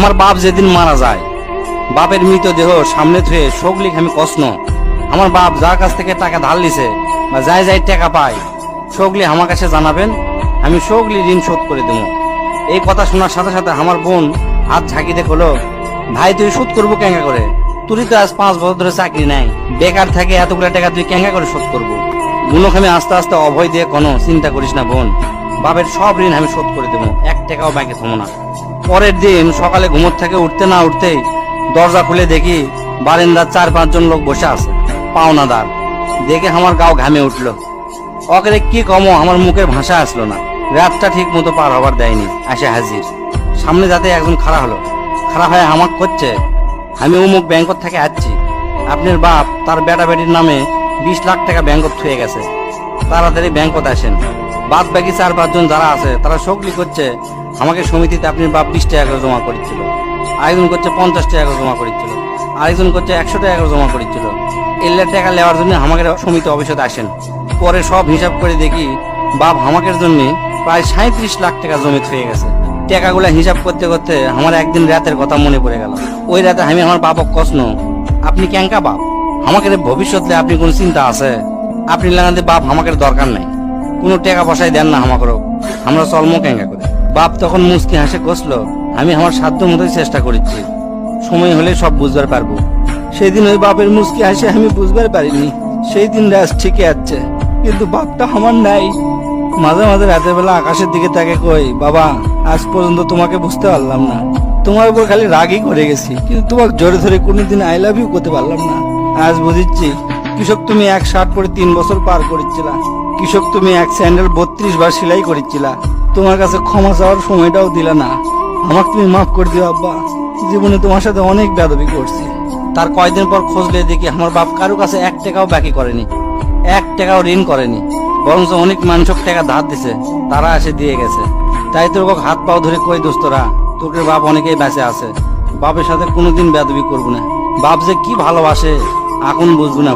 আমার বাপ যেদিন মারা যায়, বাপের মৃতদেহ সামনে থুয়ে সগলিক আমি কষ্ণ। আমার বাপ যার কাছ থেকে টাকা ধার লিছে বা যাই যাই টাকা পায়, সগলি আমার কাছে জানাবেন, আমি সগলি ঋণ শোধ করে দেব। এই কথা শোনার সাথে সাথে আমার বোন হাত ঝাঁকিতে হলো, ভাই তুই শোধ করবো কেঙ্গা করে? তুই তো আজ 5 বছর ধরে চাকরি নাই, বেকার থাকে এতগুলো টাকা তুই কেঙ্গা করে শোধ করবো? বুনক আমি আস্তে আস্তে অভয় দিয়ে কোনো চিন্তা করিস না বোন, বাপের সব ঋণ আমি শোধ করে দেবো, 1 টাকাও বাকি থমো না। পরের দিন সকালে ঘুমোর থেকে উঠতে না উঠতেই দরজা খুলে দেখি বারান্দার 4-5 জন লোক বসে আছে, পাওনাদার। দেখে আমার গাও ঘামে উঠলো। অকেরে কি কমো, আমার মুখের ভাষা আসলো না। রাতটা ঠিক মতো পার হবার দেয়নি, আসে হাজির। সামনে যাতে একজন খাড়া হলো, খাড়া হয়ে আমাক করছে, আমি অমুক ব্যাংকত থেকে আসছি, আপনার বাপ তার বেটা বেটির নামে 20 লাখ টাকা ব্যাংকত থুয়ে গেছে, তাড়াতাড়ি ব্যাংকত আসেন। বাদ বাকি 4-5 জন যারা আছে তারা সকলি করছে আমাকে সমিতিতে আপনার বাপ 20 টাকা করে জমা করেছিল, আরেকজন করছে 50 টাকা করে জমা করেছিল, আরেকজন করছে 100 টাকা করে জমা করেছিল। এল্লার টাকা নেওয়ার জন্য আমাদের সমিতি অফিসে আসেন। পরে সব হিসাব করে দেখি বাপ আমাদের জন্য প্রায় 37 লাখ টাকা জমি থুয়ে গেছে। টাকাগুলা হিসাব করতে করতে আমার একদিন রাতের কথা মনে পড়ে গেল। ওই রাতে আমি আমার বাপক কষ্ণ, আপনি ক্যাঙ্কা বাপ, আমাকে ভবিষ্যতে আপনি কোন চিন্তা আছে? আপনি লাগাতে বাপ আমাকে দরকার নাই, কোনো টাকা পয়সায় দেন না আমাকেও, আমরা চলমো ক্যাঙ্কা করে। বাপ তখন মুচকি হাসে কষলো, আমি আমার সাধ্য মতোই চেষ্টা করেছি, সময় হলে সব বুঝবার পারবো। সেই দিন ওই বাপের মুচকি হাসে আমি বুঝবার পারিনি। সেই দিন রাত ঠিকই আছে, কিন্তু বাপটা আমার নাই। মাঝে মাঝে রাতের বেলা আকাশের দিকে তাকে কই, বাবা আজ পর্যন্ত তোমাকে বুঝতে পারলাম না, তোমার উপর খালি রাগই করে গেছি, কিন্তু তোমাকে জোরে ধরে কোনোদিন আই লাভ ইউ করতে পারলাম না। আজ বুঝিচ্ছি, কৃষক তুমি 1 শার্ট পরে 3 বছর পার করেছিলা, কৃষক তুমি 1 স্যান্ডেল 32 বার সেলাই করেছিলা, তোমার কাছে ক্ষমা চাওয়ার সময়টাও দিলা না। আমাকে তুমি মাফ করে দিও আব্বা, জীবনে তোমার সাথে অনেক বেয়াদবি করছি। তার কয়েকদিন পর খোঁজলে দেখি আমার বাপ কারো কাছে 1 টাকাও বাকি করেনি, 1 টাকাও ঋণ করেনি, বরঞ্চ অনেক মানুষক টাকা ধার দিছে, তারা এসে দিয়ে গেছে। তাই তোর হাত পাও ধরে কই, দোস্তরা তোকে বাপ অনেকেই বেঁচে আছে, বাপের সাথে কোনোদিন বেয়াদবি করবো না। বাপ যে কি ভালোবাসে এখন বুঝবো না।